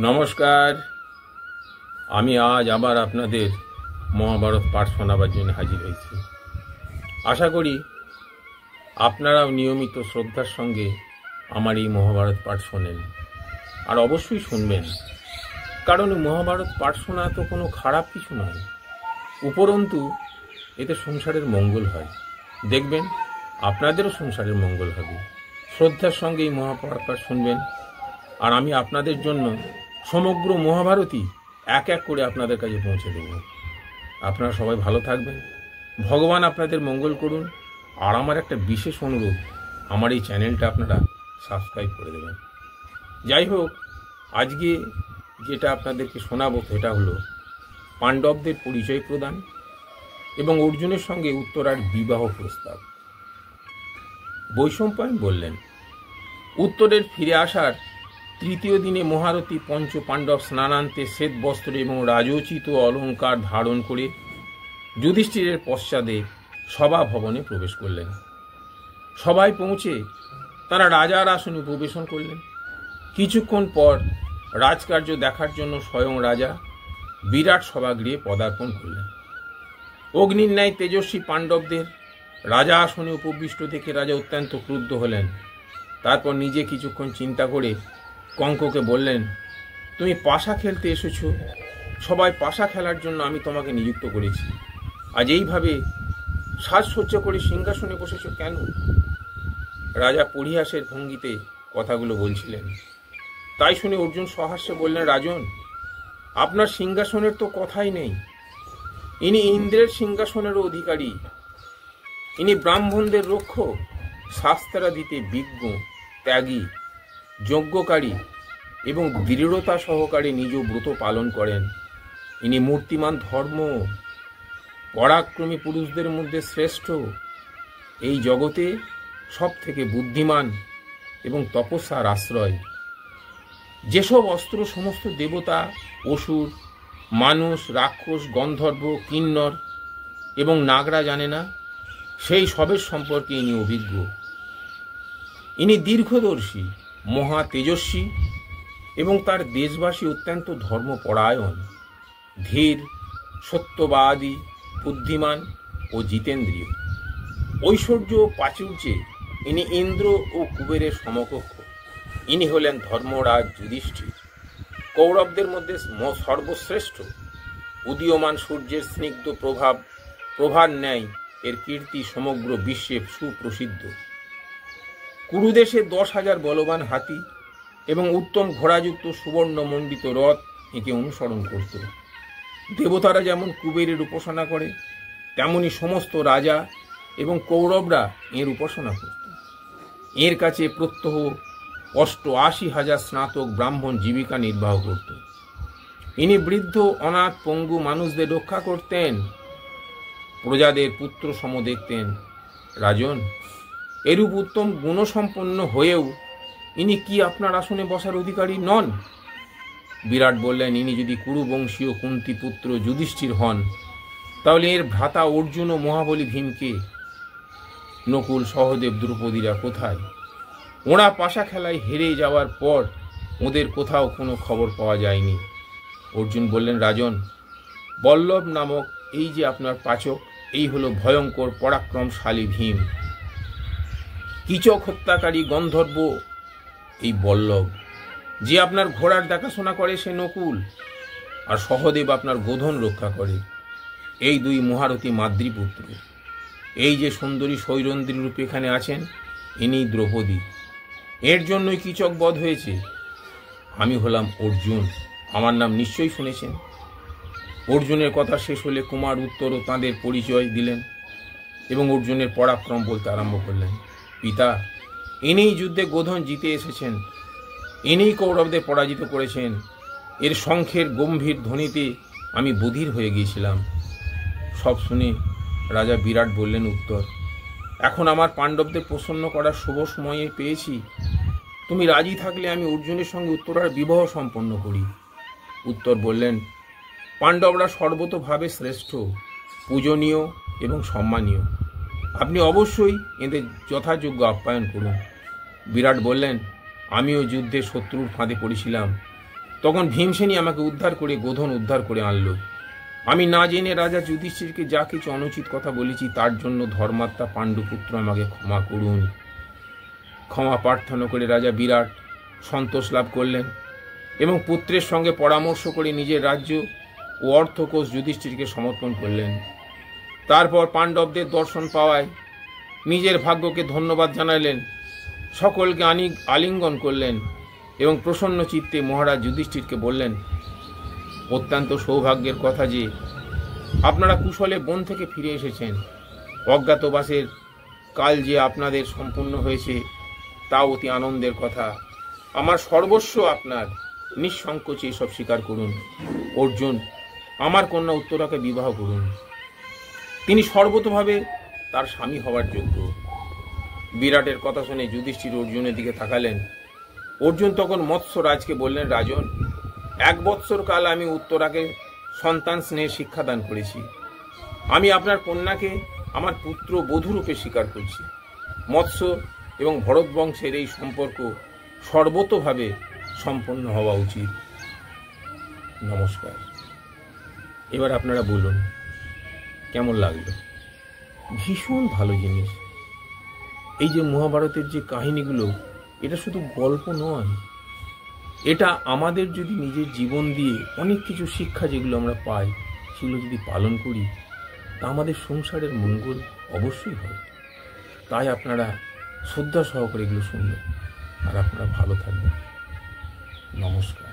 নমস্কার। আমি আজ আবার আপনাদের মহাভারত পাঠ শোনাবার জন্য হাজির হয়েছি। আশা করি আপনারাও নিয়মিত শ্রদ্ধার সঙ্গে আমার এই মহাভারত পাঠ শোনেন, আর অবশ্যই শুনবেন, কারণ মহাভারত পাঠ শোনা তো কোনো খারাপ কিছু নয়। উপরন্তু এতে সংসারের মঙ্গল হয়। দেখবেন আপনাদেরও সংসারের মঙ্গল হবে। শ্রদ্ধার সঙ্গে এই মহাভারত পাঠ শুনবেন, আর আমি আপনাদের জন্য সমগ্র মহাভারতই এক এক করে আপনাদের কাছে পৌঁছে দেব। আপনারা সবাই ভালো থাকবেন, ভগবান আপনাদের মঙ্গল করুন। আর আমার একটা বিশেষ অনুরোধ, আমার এই চ্যানেলটা আপনারা সাবস্ক্রাইব করে দেবেন। যাই হোক, আজকে যেটা আপনাদেরকে শোনাবো সেটা হলো পাণ্ডবদের পরিচয় প্রদান এবং অর্জুনের সঙ্গে উত্তরার বিবাহ প্রস্তাব। বৈশম্পায়ন বললেন, উত্তরের ফিরে আসার তৃতীয় দিনে মহারথী পঞ্চ পাণ্ডব স্নানান্তে শ্বেত বস্ত্র এবং রাজোচিত অলঙ্কার ধারণ করে যুধিষ্ঠিরের পশ্চাদে সভা ভবনে প্রবেশ করলেন। সভায় পৌঁছে তারা রাজার আসনে উপবেশন করলেন। কিছুক্ষণ পর রাজকার্য দেখার জন্য স্বয়ং রাজা বিরাট সভাগৃহে পদার্পণ করলেন। অগ্নির ন্যায় তেজস্বী পাণ্ডবদের রাজা আসনে উপবিষ্ট দেখে রাজা অত্যন্ত ক্রুদ্ধ হলেন। তারপর নিজে কিছুক্ষণ চিন্তা করে কঙ্ককে বললেন, তুমি পাশা খেলতে এসেছো, সবাই পাশা খেলার জন্য আমি তোমাকে নিযুক্ত করেছি, আজ এইভাবে সাজসজ্জা করে সিংহাসনে বসেছো কেন? রাজা পরিহাসের ভঙ্গিতে কথাগুলো বলছিলেন। তাই শুনে অর্জুন সহাস্যে বললেন, রাজন, আপনার সিংহাসনের তো কথাই নেই। ইনি ইন্দ্রের সিংহাসনেরও অধিকারী। ইনি ব্রাহ্মণদের রক্ষক, শাস্ত্রা দিতে বিজ্ঞ, ত্যাগী, যজ্ঞকারী এবং দৃঢ়তা সহকারে নিজ ব্রত পালন করেন। ইনি মূর্তিমান ধর্ম, পরাক্রমী পুরুষদের মধ্যে শ্রেষ্ঠ, এই জগতে সব থেকে বুদ্ধিমান এবং তপস্যার আশ্রয়। যেসব অস্ত্র সমস্ত দেবতা, অসুর, মানুষ, রাক্ষস, গন্ধর্ব, কিন্নর এবং নাগরা জানে না, সেই সবের সম্পর্কে ইনি অভিজ্ঞ। ইনি দীর্ঘদর্শী, মহা তেজস্বী এবং তার দেশবাসী অত্যন্ত ধর্মপরায়ণ, ধীর, সত্যবাদী, বুদ্ধিমান ও জিতেন্দ্রীয়। ঐশ্বর্য ও প্রাচুর্যে ইনি ইন্দ্র ও কুবেরের সমকক্ষ। ইনি হলেন ধর্মরাজ যুধিষ্ঠির, কৌরবদের মধ্যে সর্বশ্রেষ্ঠ। উদীয়মান সূর্যের স্নিগ্ধ প্রভার ন্যায় এর কীর্তি সমগ্র বিশ্বে সুপ্রসিদ্ধ। কুরুদেশে 10,000 বলবান হাতি এবং উত্তম ঘোড়াযুক্ত সুবর্ণ মণ্ডিত রথ একে অনুসরণ করত। দেবতারা যেমন কুবেরের উপাসনা করে, তেমনি সমস্ত রাজা এবং কৌরবরা এর উপাসনা করত। এর কাছে প্রত্যহ 88,000 স্নাতক ব্রাহ্মণ জীবিকা নির্বাহ করত। ইনি বৃদ্ধ, অনাথ, পঙ্গু মানুষদের রক্ষা করতেন, প্রজাদের পুত্র সম দেখতেন। রাজন, এরূপ উত্তম গুণসম্পন্ন হয়েও ইনি কি আপনার আসনে বসার অধিকারী নন? বিরাট বললেন, ইনি যদি কুরুবংশীয় কুন্তি পুত্র যুধিষ্ঠির হন, তাহলে এর ভ্রাতা অর্জুন ও মহাবলী ভীমকে, নকুল, সহদেব, দ্রৌপদীরা কোথায়? ওরা পাশা খেলায় হেরে যাওয়ার পর ওদের কোথাও কোনো খবর পাওয়া যায়নি। অর্জুন বললেন, রাজন, বল্লভ নামক এই যে আপনার পাচক, এই হলো ভয়ঙ্কর পরাক্রমশালী ভীম। কিচক হত্যাকারী গন্ধর্ব এই বল্লভ। যে আপনার ঘোড়ার দেখাশোনা করে সে নকুল, আর সহদেব আপনার গোধন রক্ষা করে। এই দুই মহারথী মাতৃপুত্র। এই যে সুন্দরী সৈরন্দ্রী রূপে এখানে আছেন, ইনি দ্রৌপদী। এর জন্যই কিচক বধ হয়েছে। আমি হলাম অর্জুন, আমার নাম নিশ্চয়ই শুনেছেন। অর্জুনের কথা শেষ হলে কুমার উত্তরও তাঁদের পরিচয় দিলেন এবং অর্জুনের পরাক্রম বলতে আরম্ভ করলেন। পিতা, ইনিই যুদ্ধে গোধন জিতে এসেছেন, ইনিই কৌরবদের পরাজিত করেছেন। এর শঙ্খের গম্ভীর ধ্বনিতে আমি বধির হয়ে গিয়েছিলাম। সব শুনে রাজা বিরাট বললেন, উত্তর, এখন আমার পাণ্ডবদের প্রসন্ন করার শুভ সময়ে পেয়েছি। তুমি রাজি থাকলে আমি অর্জুনের সঙ্গে উত্তরার বিবাহ সম্পন্ন করি। উত্তর বললেন, পাণ্ডবরা সর্বতোভাবে শ্রেষ্ঠ, পূজনীয় এবং সম্মানীয়। আপনি অবশ্যই এদের যথাযোগ্য আপ্যায়ন করুন। বিরাট বললেন, আমিও যুদ্ধে শত্রুর ফাঁদে পড়েছিলাম, তখন ভীমসেনী আমাকে উদ্ধার করে গোধন উদ্ধার করে আনলো। আমি না জেনে রাজা যুধিষ্ঠিরকে যা কিছু অনুচিত কথা বলেছি তার জন্য ধর্মাত্মা পাণ্ডুপুত্র আমাকে ক্ষমা করুন। ক্ষমা প্রার্থনা করে রাজা বিরাট সন্তোষ লাভ করলেন এবং পুত্রের সঙ্গে পরামর্শ করে নিজের রাজ্য ও অর্থকোষ যুধিষ্ঠিরকে সমর্পণ করলেন। তারপর পাণ্ডবদের দর্শন পাওয়ায় নিজের ভাগ্যকে ধন্যবাদ জানালেন, সকলকে আলিঙ্গন করলেন এবং প্রসন্ন চিত্তে মহারাজ যুধিষ্ঠিরকে বললেন, অত্যন্ত সৌভাগ্যের কথা যে আপনারা কুশলে বন থেকে ফিরে এসেছেন। অজ্ঞাতবাসের কাল যে আপনাদের সম্পূর্ণ হয়েছে তা অতি আনন্দের কথা। আমার সর্বস্ব আপনার, নিঃসংকোচে এসব স্বীকার করুন। অর্জুন, আমার কন্যা উত্তরাকে বিবাহ করুন। তিনি সর্বতোভাবে তার স্বামী হওয়ার যোগ্য। বিরাটের কথা শুনে যুধিষ্ঠির অর্জুনের দিকে তাকালেন। অর্জুন তখন মৎস্যরাজকে বললেন, রাজন, 1 বৎসর কাল আমি উত্তরাকে সন্তান স্নেহের শিক্ষাদান করেছি। আমি আপনার কন্যাকে আমার পুত্র বধূরূপে স্বীকার করছি। মৎস্য এবং ভরত বংশের এই সম্পর্ক সর্বতোভাবে সম্পন্ন হওয়া উচিত। নমস্কার। এবার আপনারা বলুন কেমন লাগলো? ভীষণ ভালো জিনিস। এই যে মহাভারতের যে কাহিনীগুলো, এটা শুধু গল্প নয়, এটা আমাদের যদি নিজের জীবন দিয়ে অনেক কিছু শিক্ষা যেগুলো আমরা পাই সেগুলো যদি পালন করি তা আমাদের সংসারের মঙ্গল অবশ্যই হবে। তাই আপনারা শ্রদ্ধা সহকারে এগুলো শুনবেন আর আপনারা ভালো থাকবেন। নমস্কার।